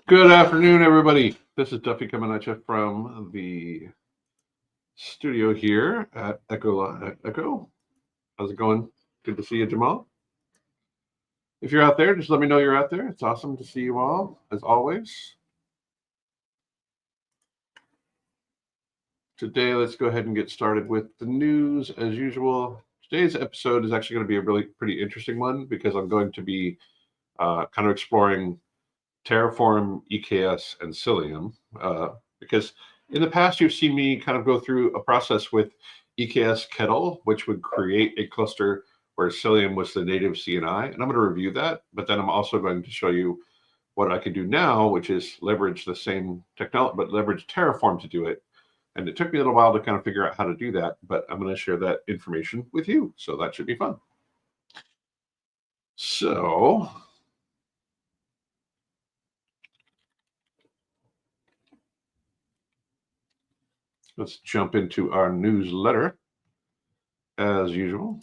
Good afternoon, everybody. This is Duffie coming at you from the studio here at eCHO. How's it going? Good to see you, Jamal. If you're out there, just let me know you're out there. It's awesome to see you all, as always. Today, let's go ahead and get started with the news as usual. Today's episode is actually going to be a really pretty interesting one because I'm going to be kind of exploring Terraform, EKS, and Cilium, because in the past you've seen me kind of go through a process with EKS Kettle, which would create a cluster where Cilium was the native CNI, and I'm going to review that, but then I'm also going to show you what I can do now, which is leverage the same technology, but leverage Terraform to do it. And it took me a little while to kind of figure out how to do that, but I'm going to share that information with you, so that should be fun. So let's jump into our newsletter as usual.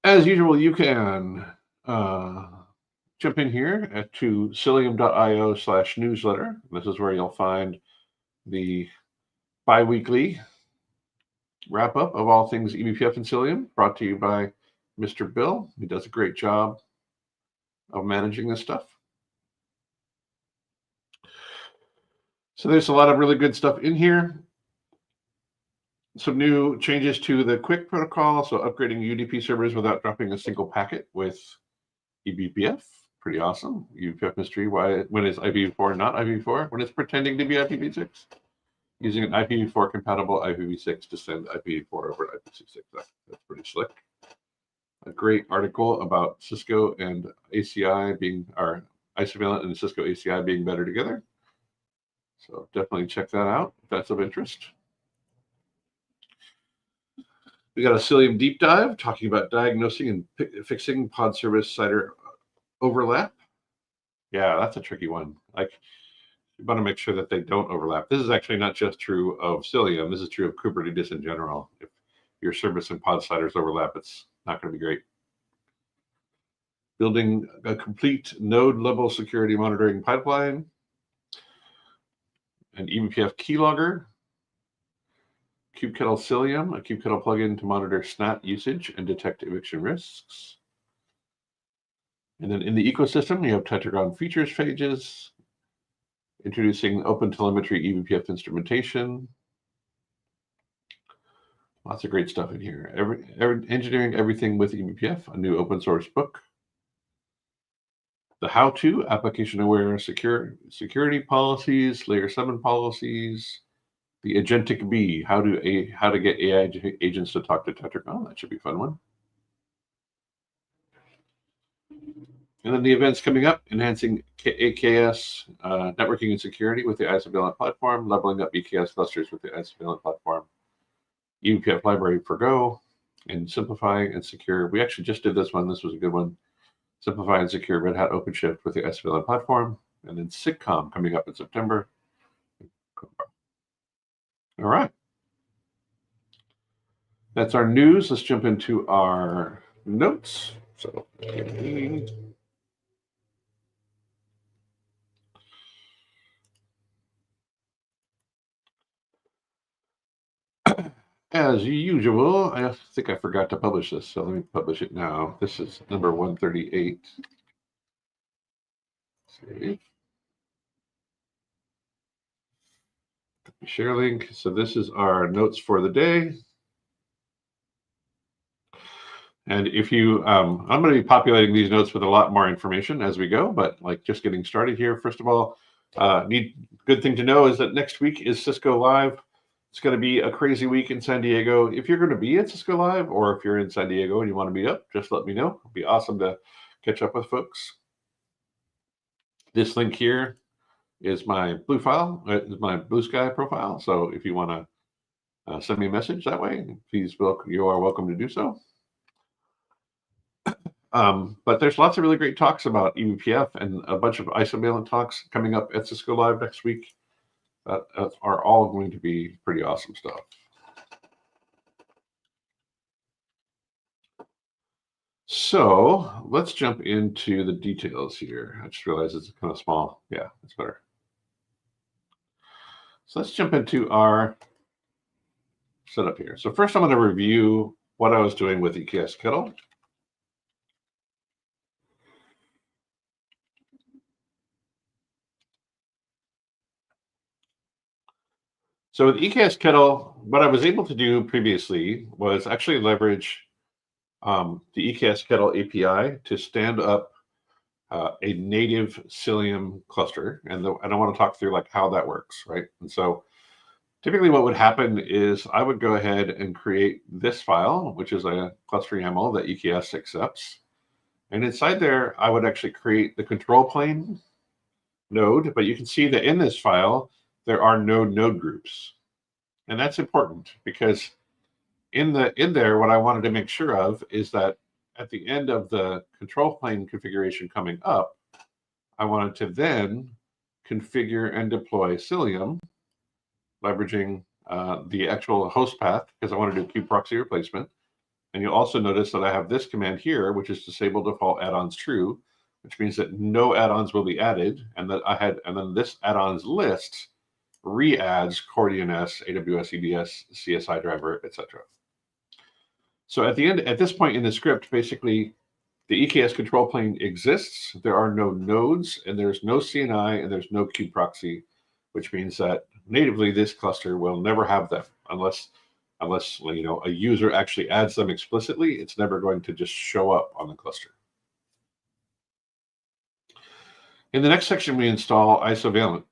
As usual, you can jump in here to cilium.io/newsletter. This is where you'll find the bi-weekly wrap-up of all things eBPF and Cilium, brought to you by Mr. Bill. He does a great job of managing this stuff. So there's a lot of really good stuff in here. Some new changes to the Quick protocol, so upgrading UDP servers without dropping a single packet with eBPF. Pretty awesome. eBPF mystery, why when it's IPv4 not IPv4, when it's pretending to be IPv6, using an IPv4 compatible IPv6 to send IPv4 over IPv6. That's pretty slick. A great article about Cisco and ACI being, our Isovalent and Cisco ACI being better together. So definitely check that out if that's of interest. We got a Cilium deep dive talking about diagnosing and fixing pod service CIDR overlap. Yeah, that's a tricky one. Like, you want to make sure that they don't overlap. This is actually not just true of Cilium. This is true of Kubernetes in general. If your service and pod sliders overlap, it's not going to be great. Building a complete node level security monitoring pipeline. An eBPF keylogger. kubectl Cilium, a kubectl plugin to monitor SNAT usage and detect eviction risks. And then in the ecosystem, you have Tetragon features pages, introducing OpenTelemetry eBPF instrumentation. Lots of great stuff in here. Engineering everything with eBPF, a new open source book. The how-to, application-aware security policies, layer 7 policies. The agentic bee, how to get AI agents to talk to Tetragon. That should be a fun one. And then the events coming up, enhancing EKS networking and security with the Isovalent platform, leveling up EKS clusters with the Isovalent platform, eBPF library for Go, and simplifying and secure. We actually just did this one. This was a good one. Simplify and secure Red Hat OpenShift with the Isovalent platform, and then SIGCOMM coming up in September. All right. That's our news. Let's jump into our notes. So, as usual, I think I forgot to publish this, so let me publish it now. This is number 138. Save. Share link. So this is our notes for the day. And if you, I'm going to be populating these notes with a lot more information as we go, but like just getting started here. First of all, good thing to know is that next week is Cisco Live. It's going to be a crazy week in San Diego. If you're going to be at Cisco Live, or if you're in San Diego and you want to meet up, just let me know. It'll be awesome to catch up with folks. This link here is my blue file, is my Blue Sky profile. So if you want to send me a message that way, please, you are welcome to do so. But there's lots of really great talks about eBPF and a bunch of Isovalent talks coming up at Cisco Live next week that are all going to be pretty awesome stuff. So let's jump into the details here. I just realized it's kind of small. Yeah, it's better. So let's jump into our setup here. So first I'm going to review what I was doing with EKS Kettle. So with EKS Kettle, what I was able to do previously was actually leverage the EKS Kettle API to stand up a native Cilium cluster. And I want to talk through like how that works, right? And so typically what would happen is I would go ahead and create this file, which is a cluster YAML that EKS accepts. And inside there, I would actually create the control plane node, but you can see that in this file, there are no node groups. And that's important because in there, what I wanted to make sure of is that at the end of the control plane configuration coming up, I wanted to then configure and deploy Cilium, leveraging the actual host path because I want to do kube proxy replacement. And you'll also notice that I have this command here, which is disable default add-ons true, which means that no add-ons will be added, and then this add-ons list re-adds Core DNS, AWS EBS, CSI driver, etc. So at this point in the script, basically the EKS control plane exists. There are no nodes, and there's no CNI, and there's no kube proxy, which means that natively this cluster will never have them unless a user actually adds them explicitly. It's never going to just show up on the cluster. In the next section, we install isovalent.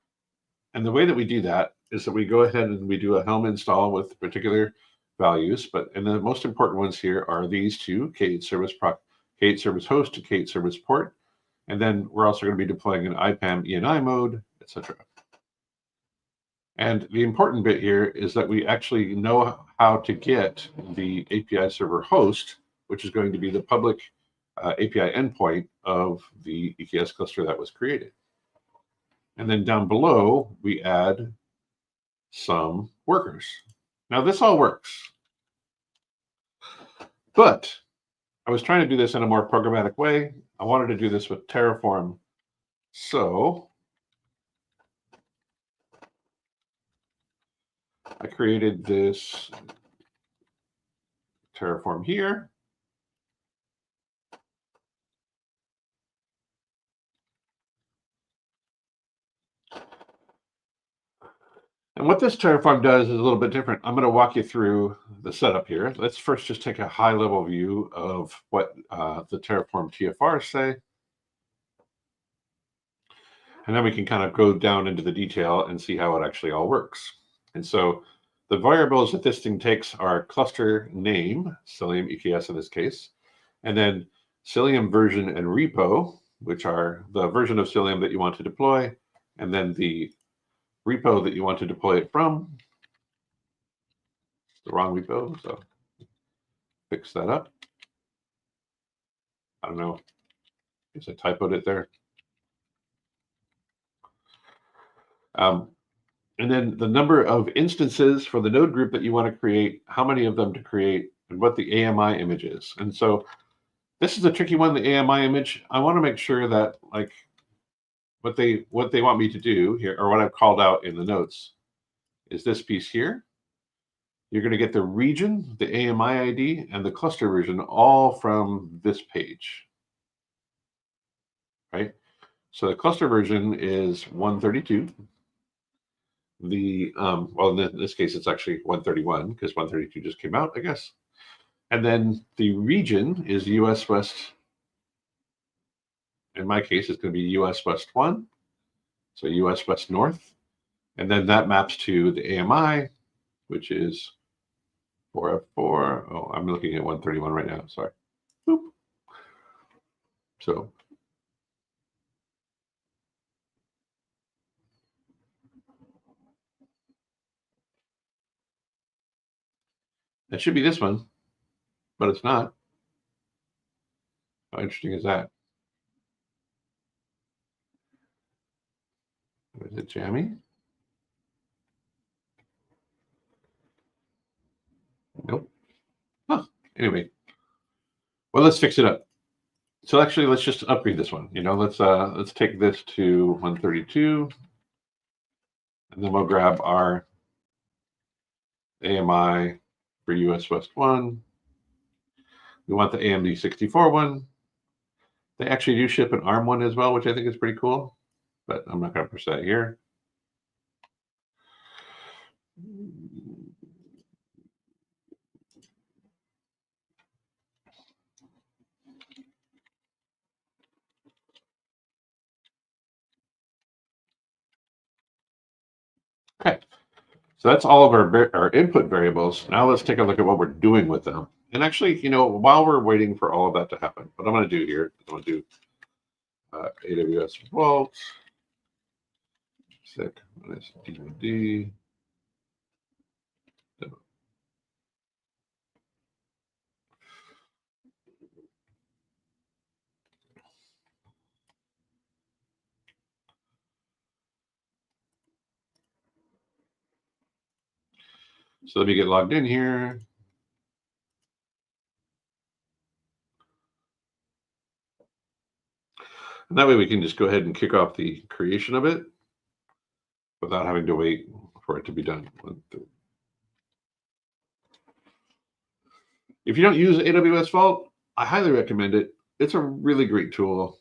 And the way that we do that is that we go ahead and we do a Helm install with particular values. And the most important ones here are these two, K8 service host to K8 service port. And then we're also going to be deploying an IPAM ENI mode, etc. And the important bit here is that we actually know how to get the API server host, which is going to be the public API endpoint of the EKS cluster that was created. And then down below, we add some workers. Now this all works, but I was trying to do this in a more programmatic way. I wanted to do this with Terraform. So I created this Terraform here. And what this Terraform does is a little bit different. I'm going to walk you through the setup here. Let's first just take a high-level view of what the Terraform TFRs say. And then we can kind of go down into the detail and see how it actually all works. And so the variables that this thing takes are cluster name, Cilium EKS in this case, and then Cilium version and repo, which are the version of Cilium that you want to deploy, and then the repo that you want to deploy it from. The wrong repo, so fix that up. I don't know, I guess I typoed it there. And then the number of instances for the node group that you want to create, how many of them to create, and what the AMI image is. And so this is a tricky one, the AMI image. I want to make sure that like what they want me to do here, or what I've called out in the notes, is this piece here. You're going to get the region, the AMI ID, and the cluster version all from this page, right? So the cluster version is 132. Well, in this case, it's actually 131 because 132 just came out, I guess. And then the region is US West. In my case, it's going to be US West 1, so US West North. And then that maps to the AMI, which is 4F4. Oh, I'm looking at 131 right now, sorry. Boop. So that should be this one, but it's not. How interesting is that? Is it jammy? Nope. Huh. Anyway, well, let's fix it up. So actually, let's just upgrade this one. Let's take this to 132, and then we'll grab our AMI for US West 1. We want the AMD 64 one. They actually do ship an ARM one as well, which I think is pretty cool, but I'm not going to push that here. Okay, so that's all of our input variables. Now let's take a look at what we're doing with them. And actually, while we're waiting for all of that to happen, what I'm going to do here, I'm going to do AWS Vault, sec minus DOD. So let me get logged in here. And that way we can just go ahead and kick off the creation of it without having to wait for it to be done. If you don't use AWS Vault, I highly recommend it. It's a really great tool.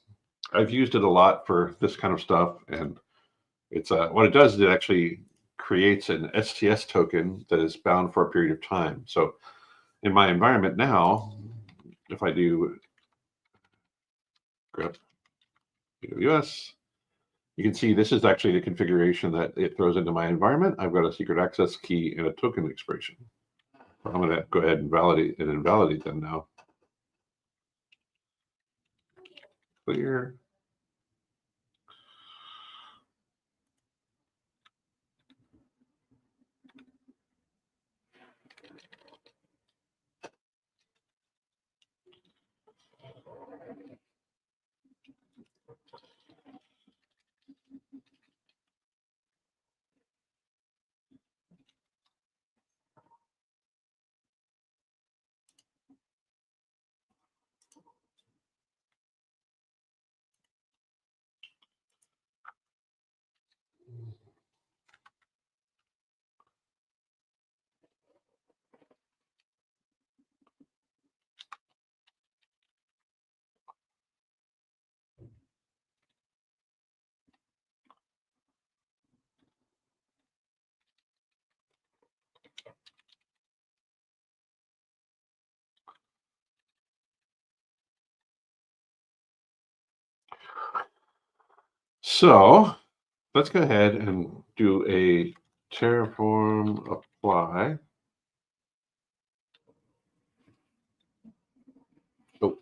I've used it a lot for this kind of stuff, and it's what it does is it actually creates an STS token that is bound for a period of time. So in my environment now, if I do grep AWS, you can see this is actually the configuration that it throws into my environment. I've got a secret access key and a token expiration. I'm going to go ahead and invalidate them now. Clear. So let's go ahead and do a Terraform apply. Oh,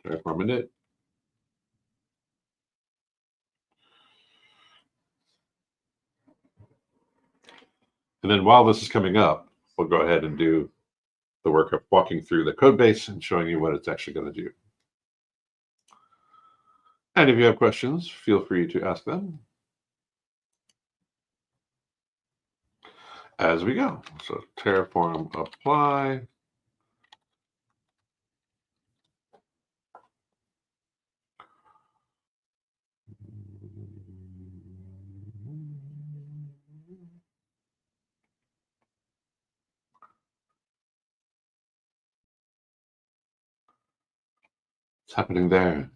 Terraform init. And then while this is coming up, we'll go ahead and do the work of walking through the code base and showing you what it's actually going to do. And if you have questions, feel free to ask them as we go. So Terraform apply. What's happening there?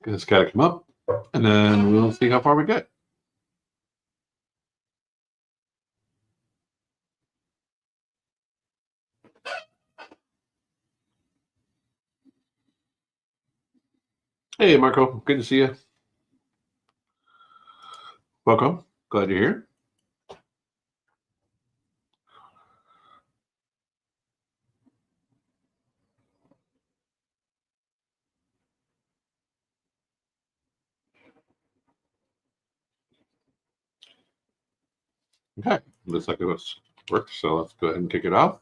It's got to come up, and then we'll see how far we get. Hey, Marco, good to see you. Welcome. Glad you're here. Okay, looks like it worked, so let's go ahead and kick it off.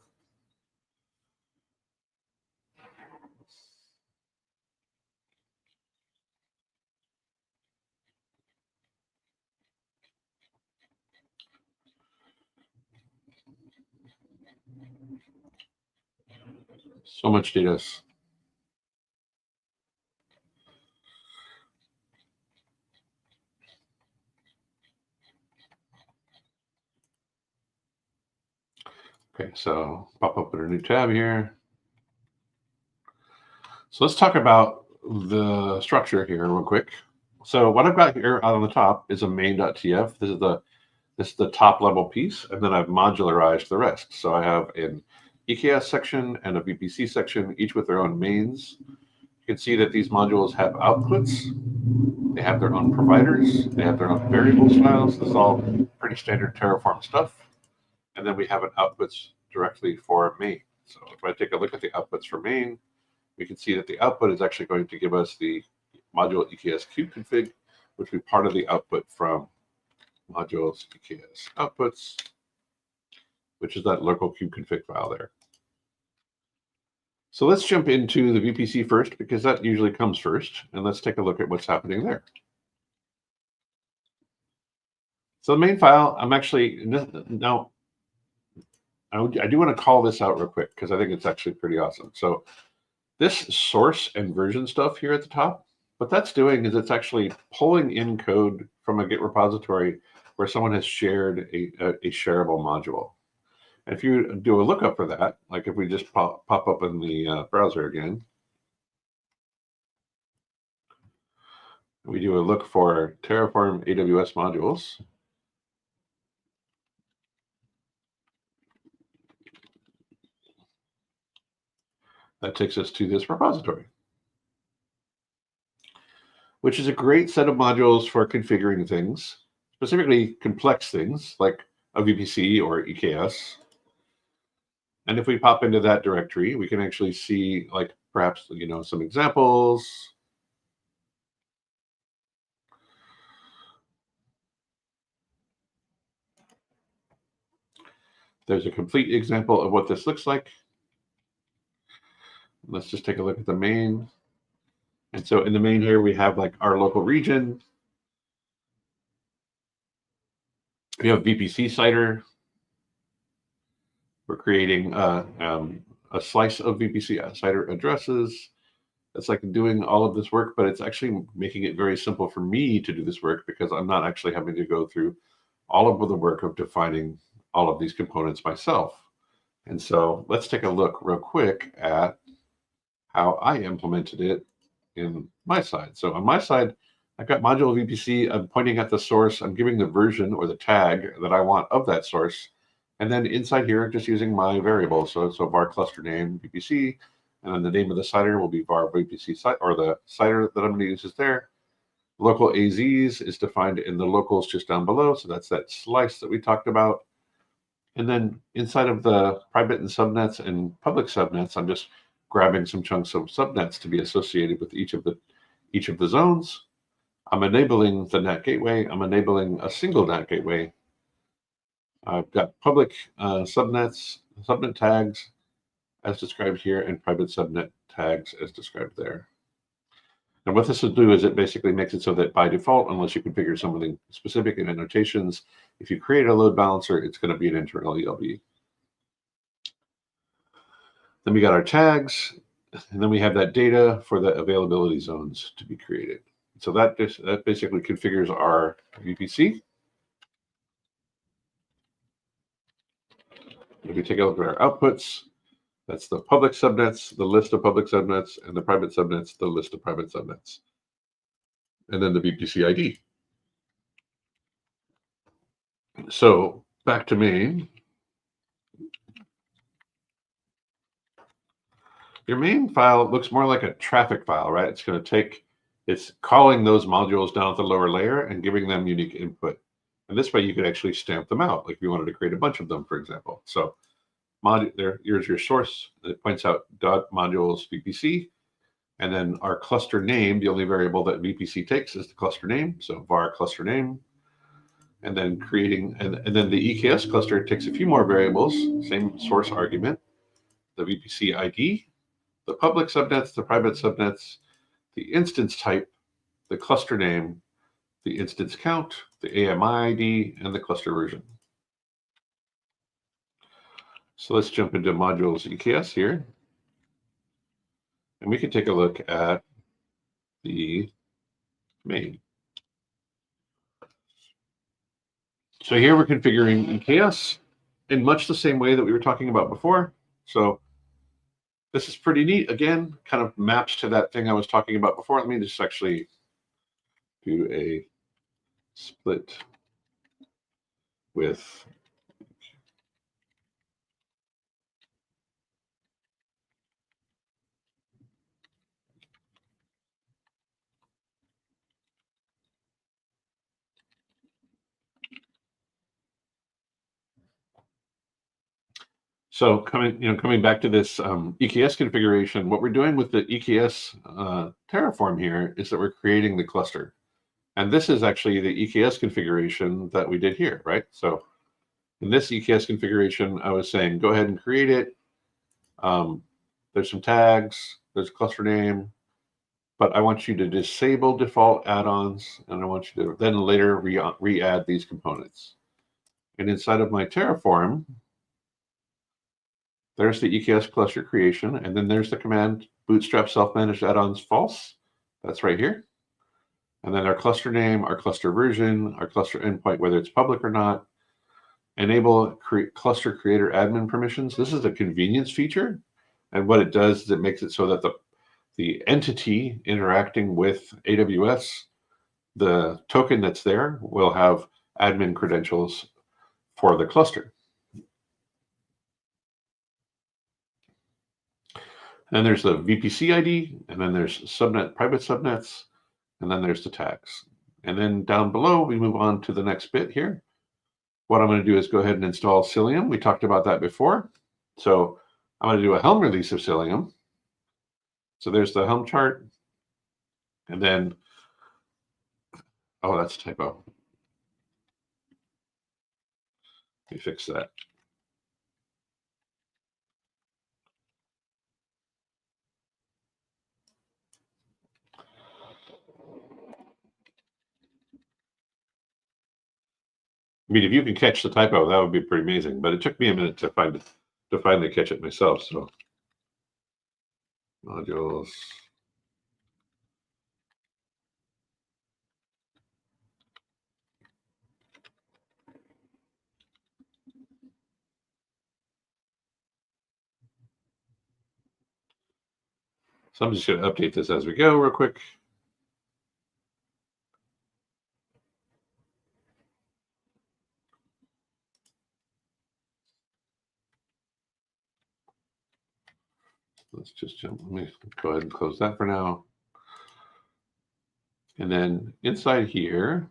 So much data. Okay, so pop up in a new tab here. So let's talk about the structure here real quick. So what I've got here on the top is a main.tf. This is the top level piece, and then I've modularized the rest. So I have an EKS section and a VPC section, each with their own mains. You can see that these modules have outputs. They have their own providers. They have their own variable styles. This is all pretty standard Terraform stuff. And then we have an outputs directly for main. So if I take a look at the outputs for main, we can see that the output is actually going to give us the module EKS Config, which will be part of the output from modules EKS outputs, which is that local config file there. So let's jump into the VPC first, because that usually comes first, and let's take a look at what's happening there. So the main file, I'm actually, now, I do want to call this out real quick, because I think it's actually pretty awesome. So this source and version stuff here at the top, what that's doing is it's actually pulling in code from a Git repository where someone has shared a shareable module. And if you do a lookup for that, like if we just pop up in the browser again, we do a look for Terraform AWS Modules. That takes us to this repository, which is a great set of modules for configuring things, specifically complex things like a VPC or EKS. And if we pop into that directory, we can actually see, like, perhaps, some examples. There's a complete example of what this looks like. Let's just take a look at the main. And so in the main here, we have like our local region. We have VPC CIDR. We're creating a slice of VPC CIDR addresses. It's like doing all of this work, but it's actually making it very simple for me to do this work, because I'm not actually having to go through all of the work of defining all of these components myself. And so let's take a look real quick at how I implemented it in my side. So on my side, I've got module VPC. I'm pointing at the source. I'm giving the version or the tag that I want of that source. And then inside here, just using my variables. So var cluster name VPC, and then the name of the CIDR will be var VPC CIDR, or the CIDR that I'm going to use is there. Local AZs is defined in the locals just down below. So that's that slice that we talked about. And then inside of the private and subnets and public subnets, I'm just grabbing some chunks of subnets to be associated with each of the zones. I'm enabling the NAT gateway. I'm enabling a single NAT gateway. I've got public subnet tags as described here, and private subnet tags as described there. And what this will do is it basically makes it so that by default, unless you configure something specific in annotations, if you create a load balancer, it's going to be an internal ELB. Then we got our tags, and then we have that data for the availability zones to be created. So that basically configures our VPC. If we take a look at our outputs, that's the public subnets, the list of public subnets, and the private subnets, the list of private subnets. and then the VPC ID. So back to main. Your main file looks more like a traffic file, right? It's going to take, it's calling those modules down at the lower layer and giving them unique input. And this way you could actually stamp them out, like if you wanted to create a bunch of them, for example. So here's your source. It points out .modules VPC. And then our cluster name, the only variable that VPC takes is the cluster name. So var cluster name. And then and then the EKS cluster takes a few more variables, same source argument, the VPC ID, the public subnets, the private subnets, the instance type, the cluster name, the instance count, the AMI ID, and the cluster version. So let's jump into modules EKS here. And we can take a look at the main. So here we're configuring EKS in much the same way that we were talking about before. So this is pretty neat. Again, kind of maps to that thing I was talking about before. Let me just actually do a split with So coming back to this EKS configuration, what we're doing with the EKS Terraform here is that we're creating the cluster. And this is actually the EKS configuration that we did here, right? So in this EKS configuration, I was saying, go ahead and create it. There's some tags, there's a cluster name, but I want you to disable default add-ons, and I want you to then later re-add these components. And inside of my Terraform, there's the EKS cluster creation, and then there's the command bootstrap self-managed add-ons false. That's right here. And then our cluster name, our cluster version, our cluster endpoint, whether it's public or not. Enable cluster creator admin permissions. This is a convenience feature. And what it does is it makes it so that the entity interacting with AWS, the token that's there, will have admin credentials for the cluster. And then there's the VPC ID, and then there's private subnets, and then there's the tags. And then down below, we move on to the next bit here. What I'm going to do is go ahead and install Cilium. We talked about that before. So I'm going to do a Helm release of Cilium. So there's the Helm chart. And then, oh, that's a typo. Let me fix that. I mean, if you can catch the typo, that would be pretty amazing. But it took me a minute to finally catch it myself. So modules. So I'm just going to update this as we go real quick. Let's just jump. Let me go ahead and close that for now. And then inside here,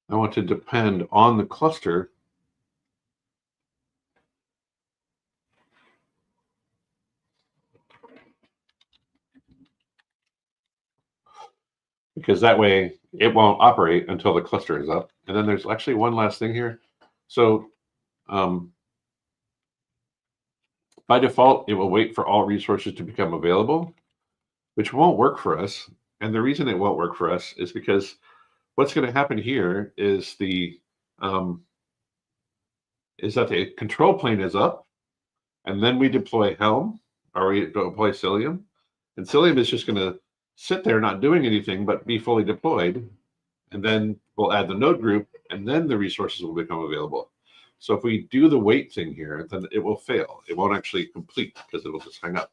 I want to depend on the cluster because that way it won't operate until the cluster is up. And then there's actually one last thing here. So by default, it will wait for all resources to become available, which won't work for us. And the reason it won't work for us is because what's going to happen here is that the control plane is up, and then we deploy Helm, or we deploy Cilium, and Cilium is just going to sit there not doing anything but be fully deployed, and then we'll add the node group, and then the resources will become available. So if we do the wait thing here, then it will fail. It won't actually complete because it will just hang up.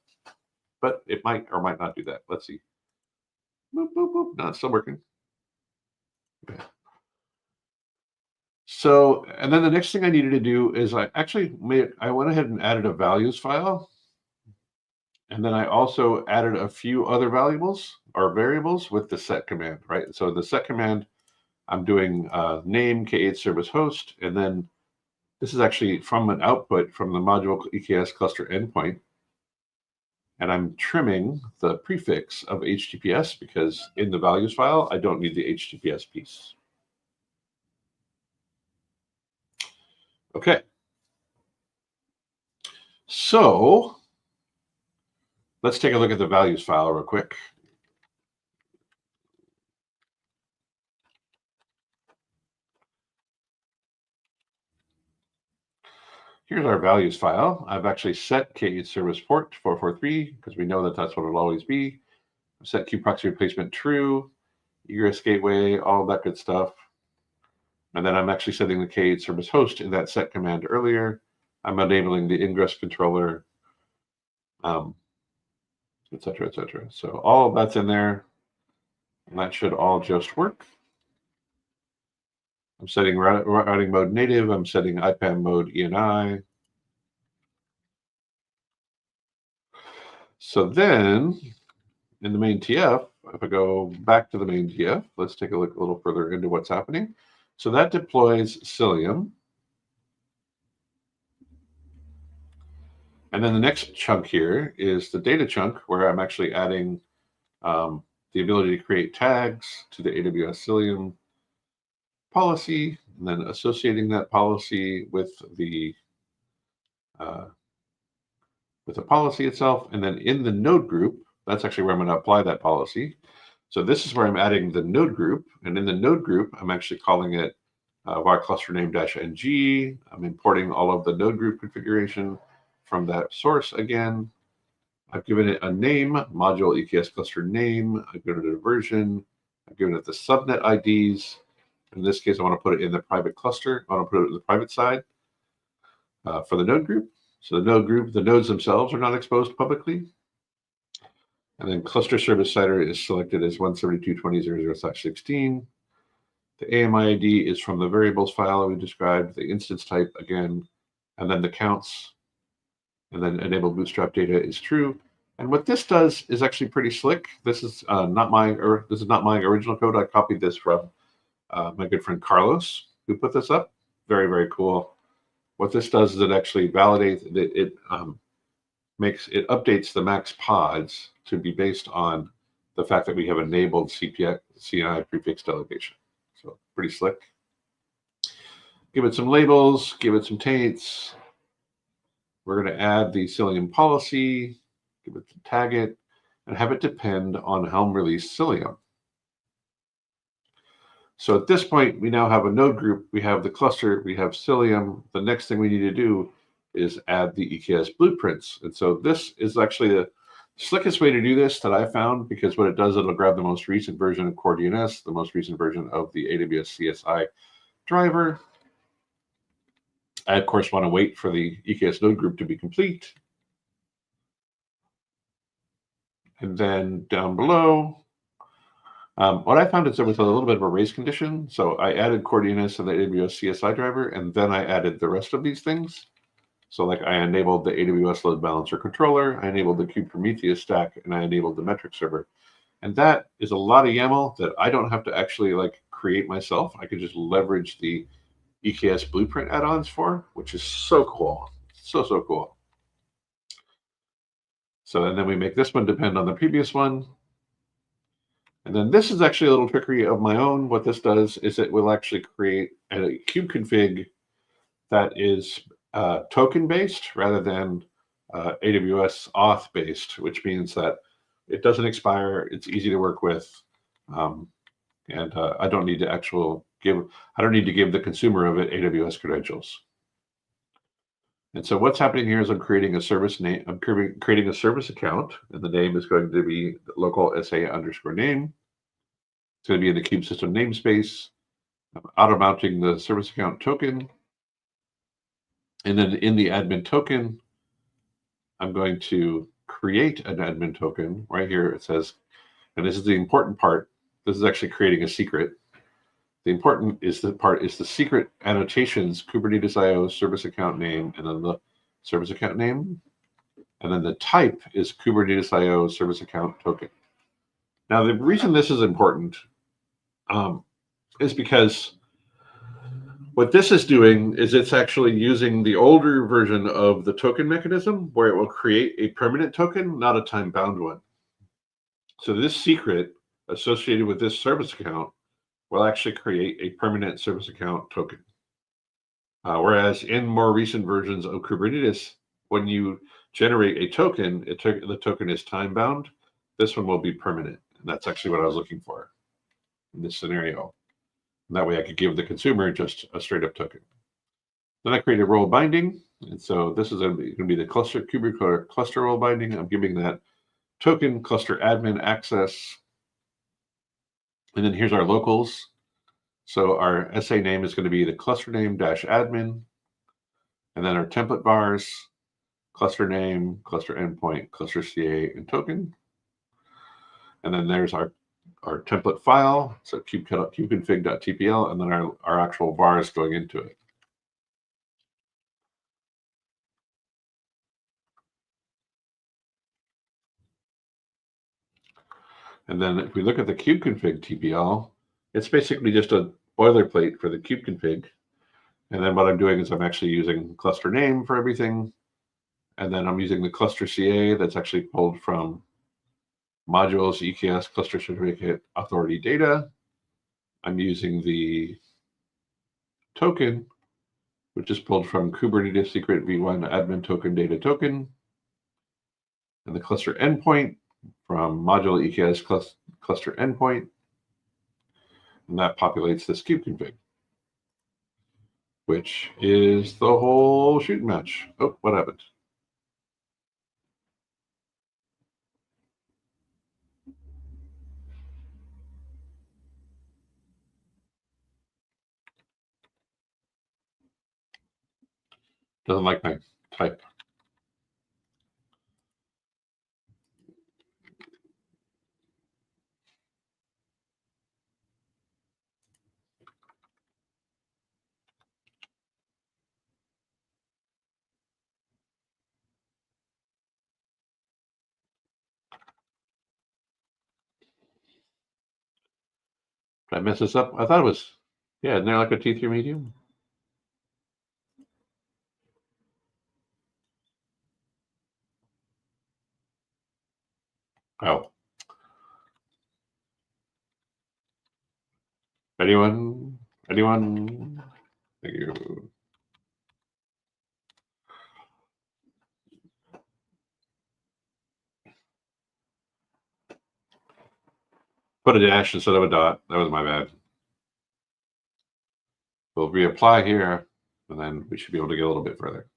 But it might or might not do that. Let's see. Boop, boop, boop. No, it's still working. Okay. So, and then the next thing I needed to do is I went ahead and added a values file. And then I also added a few other valuables or variables with the set command, right? So the set command, I'm doing name K8 service host, and then this is actually from an output from the module EKS cluster endpoint. And I'm trimming the prefix of HTTPS because in the values file, I don't need the HTTPS piece. Okay. So let's take a look at the values file real quick. Here's our values file. I've actually set K8 service port 443 because we know that that's what it'll always be. Set queue proxy replacement true, egress gateway, all that good stuff. And then I'm actually setting the K8 service host in that set command earlier. I'm enabling the ingress controller, et cetera, et cetera. So all of that's in there, and that should all just work. I'm setting routing mode native. I'm setting IPAM mode ENI. So then in the main TF, if I go back to the main TF, let's take a look a little further into what's happening. So that deploys Cilium. And then the next chunk here is the data chunk where I'm actually adding the ability to create tags to the AWS Cilium policy, and then associating that policy with the policy itself. And then in the node group, that's actually where I'm going to apply that policy. So this is where I'm adding the node group. And in the node group, I'm actually calling it var cluster name -ng. I'm importing all of the node group configuration from that source again. I've given it a name, module EKS cluster name. I've given it a version. I've given it the subnet IDs. In this case, I want to put it in the private cluster. I want to put it in the private side for the node group. So the node group, the nodes themselves are not exposed publicly. And then cluster service CIDR is selected as 172.20.0.0/16. The AMI ID is from the variables file we described, the instance type again, and then the counts. And then enable bootstrap data is true. And what this does is actually pretty slick. This is not my original code. I copied this from my good friend Carlos, who put this up. Very, very cool. What this does is it actually validates it updates the max pods to be based on the fact that we have enabled CNI prefix delegation. So pretty slick. Give it some labels, give it some taints. We're going to add the Cilium policy, tag it, and have it depend on Helm release Cilium. So at this point, we now have a node group, we have the cluster, we have Cilium. The next thing we need to do is add the EKS blueprints. And so this is actually the slickest way to do this that I found, because what it does, it'll grab the most recent version of Core DNS, the most recent version of the AWS CSI driver. I, of course, want to wait for the EKS node group to be complete. And then down below, what I found is there was a little bit of a race condition. So I added Core DNS and the AWS CSI driver, and then I added the rest of these things. So like I enabled the AWS load balancer controller, I enabled the Kubernetes stack, and I enabled the metric server. And that is a lot of YAML that I don't have to actually like create myself. I could just leverage the EKS blueprint add-ons for, which is so cool. So cool. So, and then we make this one depend on the previous one. And then this is actually a little trickery of my own. What this does is it will actually create a kube config that is token-based rather than AWS auth-based, which means that it doesn't expire, it's easy to work with, and I don't need to give the consumer of it AWS credentials. And so what's happening here is I'm creating a service name. I'm creating a service account, and the name is going to be local SA_name. It's going to be in the kube system namespace. I'm auto-mounting the service account token. And then in the admin token, I'm going to create an admin token. Right here it says and this is the important part. This is actually creating a secret. The important is the part is the secret annotations, Kubernetes IO service account name, and then the service account name. And then the type is Kubernetes IO service account token. Now, the reason this is important is because what this is doing is it's actually using the older version of the token mechanism where it will create a permanent token, not a time-bound one. So this secret associated with this service account will actually create a permanent service account token. Whereas in more recent versions of Kubernetes, when you generate a token, the token is time-bound. This one will be permanent. And that's actually what I was looking for in this scenario. And that way I could give the consumer just a straight-up token. Then I create a role binding. And so this is going to be the Kubernetes cluster role binding. I'm giving that token cluster admin access. And then here's our locals. So our SA name is going to be the cluster name -admin. And then our template vars, cluster name, cluster endpoint, cluster CA, and token. And then there's our template file, so kubeconfig.tpl, and then our actual vars going into it. And then if we look at the kubeconfig TPL, it's basically just a boilerplate for the kubeconfig. And then what I'm doing is I'm actually using cluster name for everything. And then I'm using the cluster CA that's actually pulled from modules, EKS cluster certificate authority data. I'm using the token, which is pulled from Kubernetes secret v1 admin token data token. And the cluster endpoint from module EKS cluster endpoint. And that populates this kubeconfig, which is the whole shooting match. Oh, what happened? Doesn't like my type. Did I mess this up? I thought it was, yeah, isn't there like a T3 medium? Oh. Anyone? Anyone? Thank you. Put a dash instead of a dot. That was my bad. We'll reapply here, and then we should be able to get a little bit further.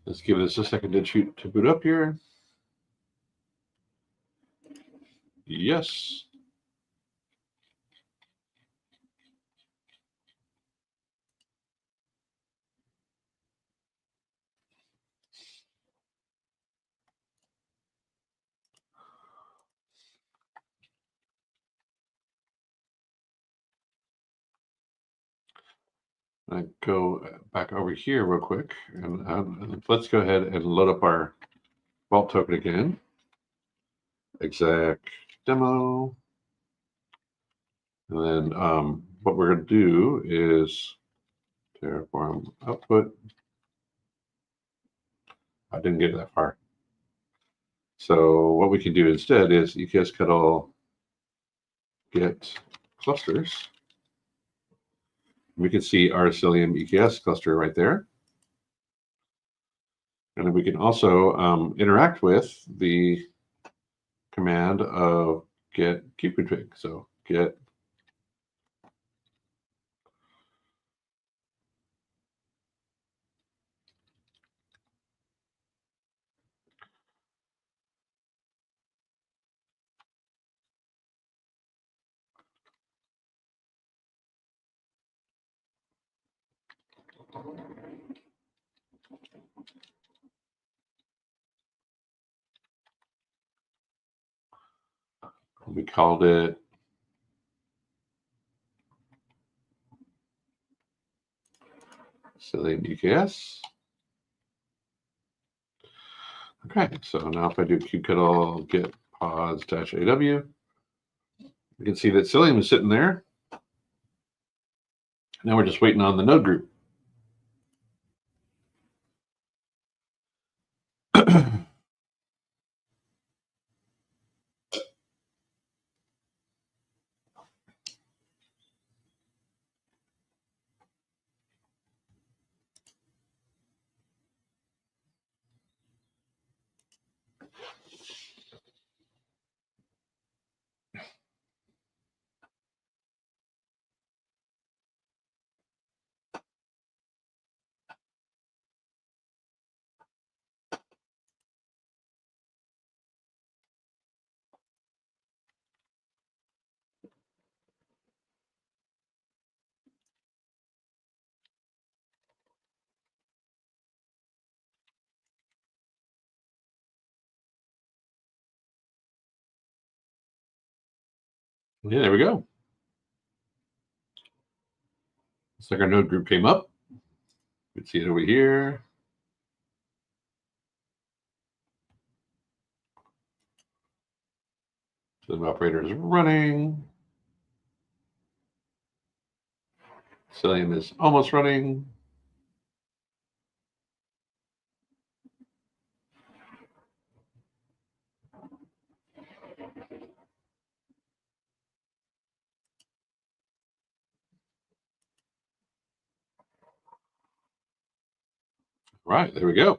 Let's give this a second to boot up here. Yes. I go back over here real quick, and let's go ahead and load up our Vault token again. exec demo. And then what we're going to do is Terraform output. I didn't get that far. So what we can do instead is EKS Kettle get clusters. We can see our Cilium EKS cluster right there. And then we can also interact with the command of get kubectl. So get we called it Cilium EKS. Okay, so now if I do kubectl get pods-aw, you can see that Cilium is sitting there. Now we're just waiting on the node group. Yeah, there we go. Looks like our node group came up. You can see it over here. So the operator is running. Cilium is almost running. Right, there we go.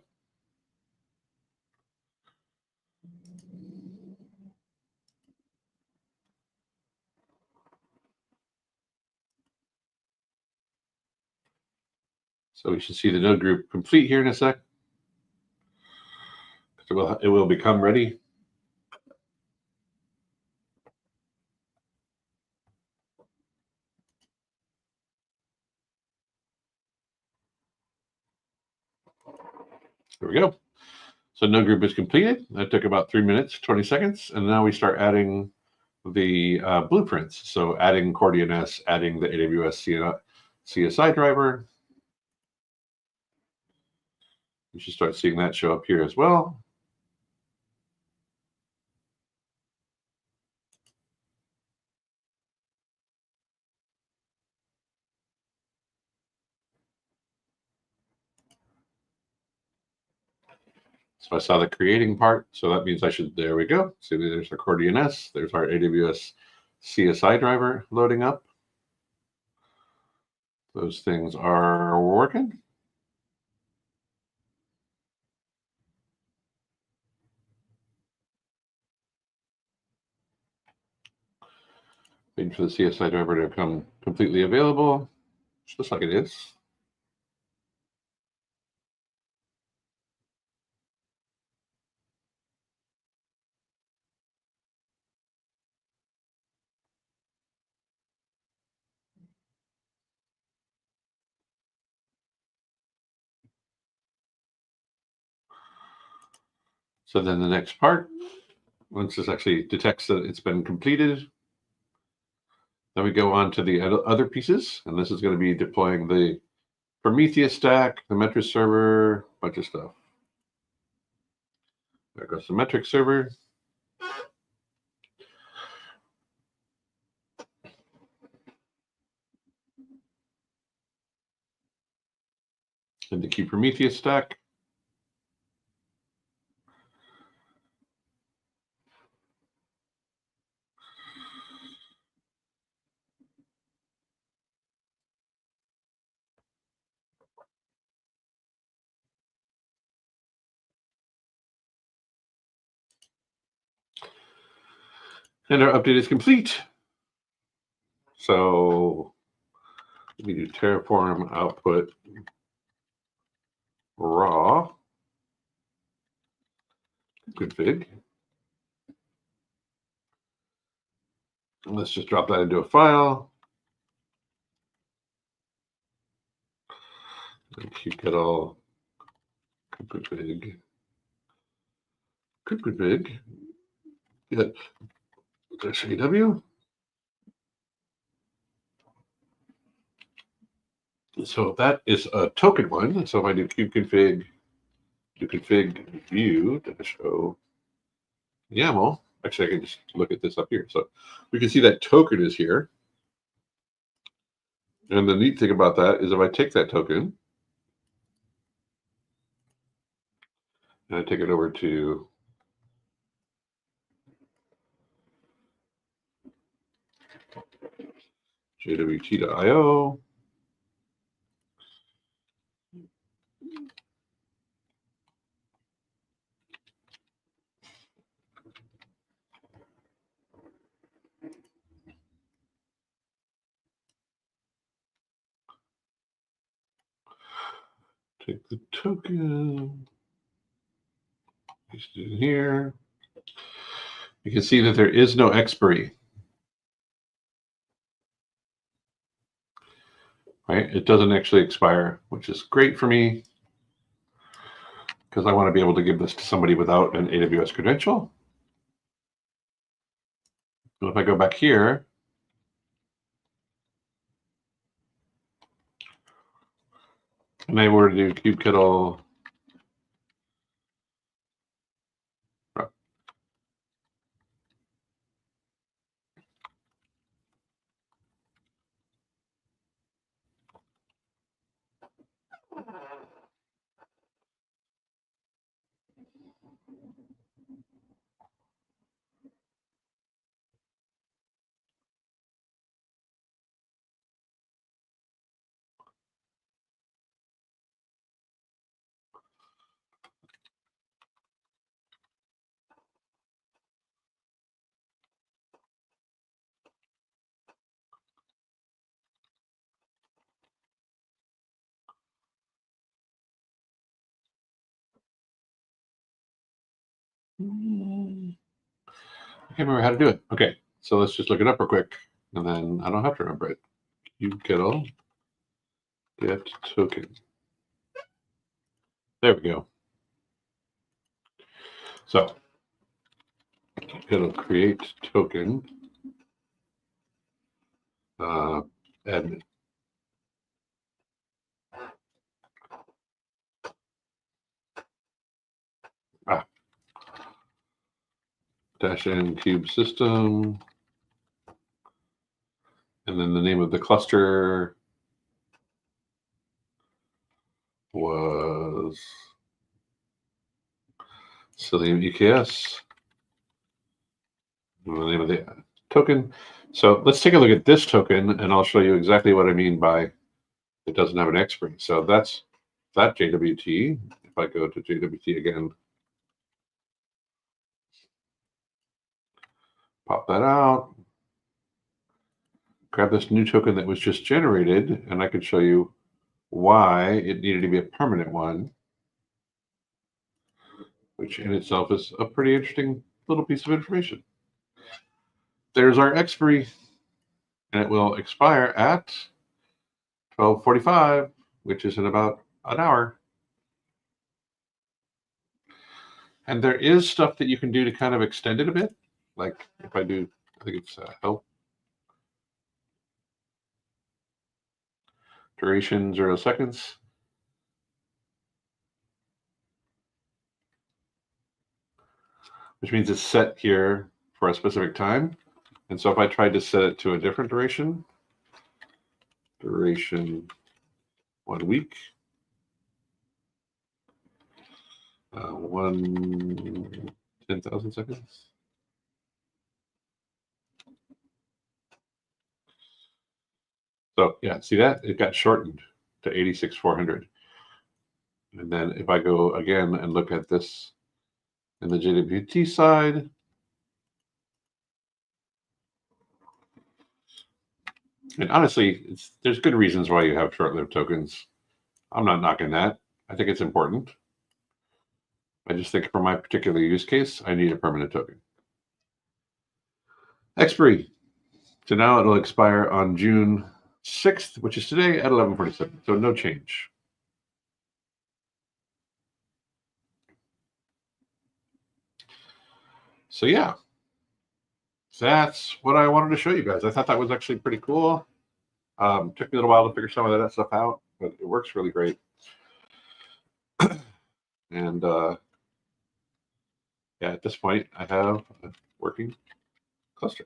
So we should see the node group complete here in a sec. It will become ready. There we go. So node group is completed. That took about 3 minutes, 20 seconds. And now we start adding the blueprints. So adding CorDNS, adding the AWS CSI driver. You should start seeing that show up here as well. So I saw the creating part. So that means I should, there we go. See, there's our CorDNS. There's our AWS CSI driver loading up. Those things are working. Waiting for the CSI driver to become completely available. Which looks like it is. So then the next part, once this actually detects that it's been completed, then we go on to the other pieces. And this is going to be deploying the Prometheus stack, the metric server, a bunch of stuff. There goes the metric server. in the Kubernetes stack. And our update is complete. So let me do Terraform output raw config. And let's just drop that into a file. And Kettle config. Get -AW. So that is a token one. So if I do kubectl config view -o YAML, actually I can just look at this up here. So we can see that token is here. And the neat thing about that is if I take that token and I take it over to jwt.io, take the token, paste it in here. You can see that there is no expiry, right? It doesn't actually expire, which is great for me because I want to be able to give this to somebody without an AWS credential. And if I go back here, and I were to do kubectl I can't remember how to do it. Okay, so let's just look it up real quick, and then I don't have to remember it. Kubectl get token. There we go. So it'll create token admin. -n cube system, and then the name of the cluster was Cilium EKS. And the name of the token. So let's take a look at this token, and I'll show you exactly what I mean by it doesn't have an expiry. So that's that JWT. If I go to JWT again, pop that out, grab this new token that was just generated, and I can show you why it needed to be a permanent one, which in itself is a pretty interesting little piece of information. There's our expiry, and it will expire at 12:45, which is in about an hour. And there is stuff that you can do to kind of extend it a bit. Like if I do, I think it's help duration 0 seconds. Which means it's set here for a specific time. And so if I tried to set it to a different duration 1 week, 1 10,000 seconds. So yeah, see that? It got shortened to 86,400. And then if I go again and look at this in the JWT side, and honestly, there's good reasons why you have short-lived tokens. I'm not knocking that. I think it's important. I just think for my particular use case, I need a permanent token. Expiry. So now it'll expire on June 6th, which is today at 11:47. So no change. So yeah, that's what I wanted to show you guys. I thought that was actually pretty cool. Took me a little while to figure some of that stuff out, but it works really great. And yeah, at this point, I have a working cluster.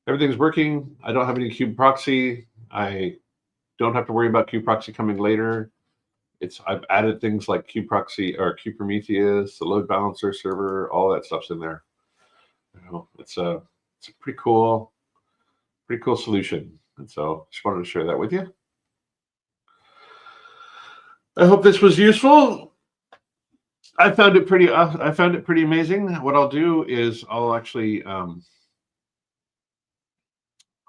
Everything's working. I don't have any kube proxy. I don't have to worry about kube proxy coming later. I've added things like kube proxy or Kubernetes, the load balancer server, all that stuff's in there. It's a pretty cool solution. And so just wanted to share that with you. I hope this was useful. I found it pretty amazing. What I'll do is I'll actually I'll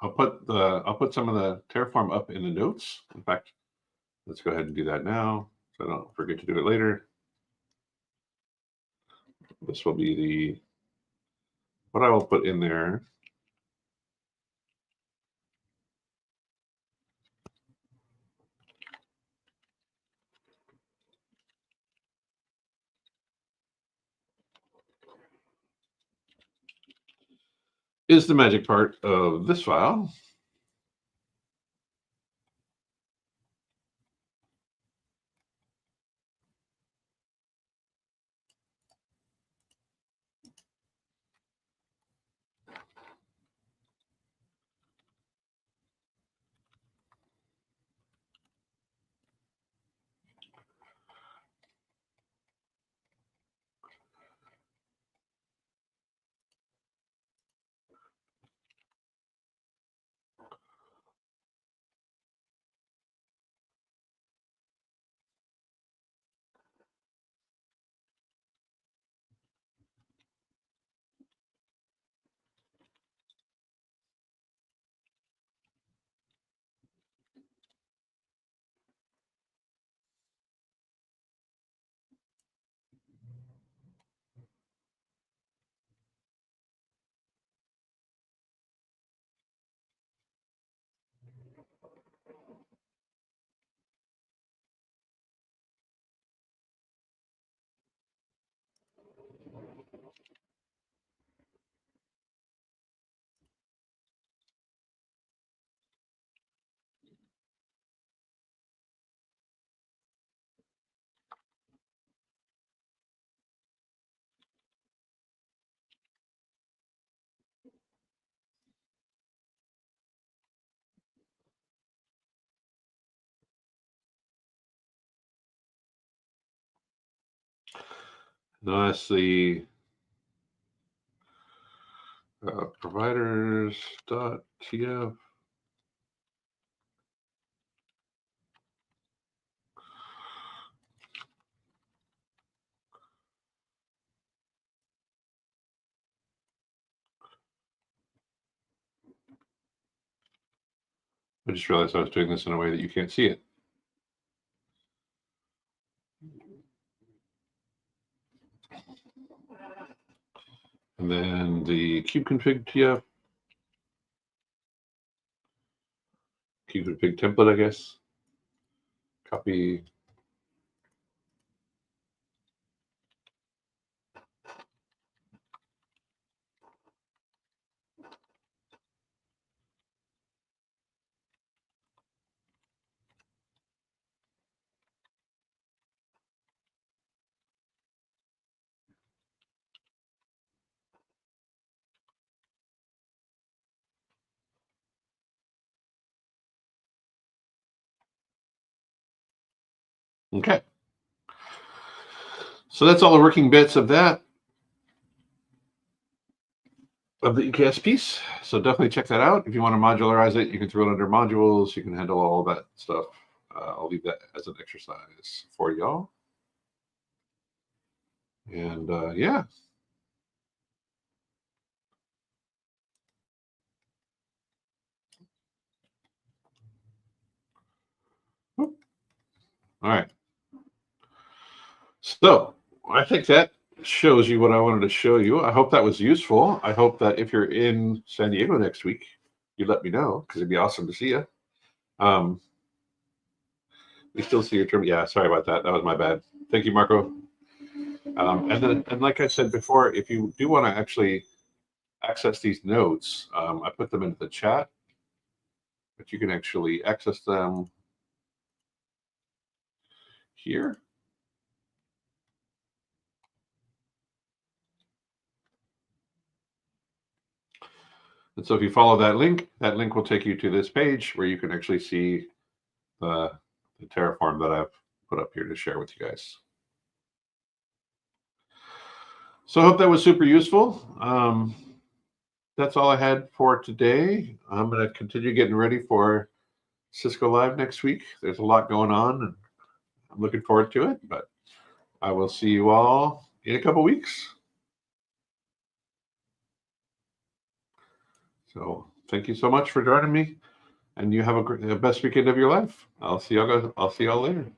put some of the Terraform up in the notes. In fact, let's go ahead and do that now so I don't forget to do it later. This will be what I will put in there. Is the magic part of this file. That's the providers.tf. I just realized I was doing this in a way that you can't see it. And then the kube config TF, kube config template, I guess. Copy. Okay. So that's all the working bits of that, of the EKS piece. So definitely check that out. If you want to modularize it, you can throw it under modules. You can handle all of that stuff. I'll leave that as an exercise for y'all. And yeah. All right. So I think that shows you what I wanted to show you. I hope that was useful. I hope that if you're in San Diego next week, you let me know, because it'd be awesome to see you. We still see your term. Yeah, sorry about that. That was my bad. Thank you, Marco. And like I said before, if you do want to actually access these notes, I put them into the chat, but you can actually access them here. And so if you follow that link will take you to this page where you can actually see the Terraform that I've put up here to share with you guys. So I hope that was super useful. That's all I had for today. I'm going to continue getting ready for Cisco Live next week. There's a lot going on, and I'm looking forward to it, but I will see you all in a couple weeks. So thank you so much for joining me, and you have the best weekend of your life. I'll see y'all later.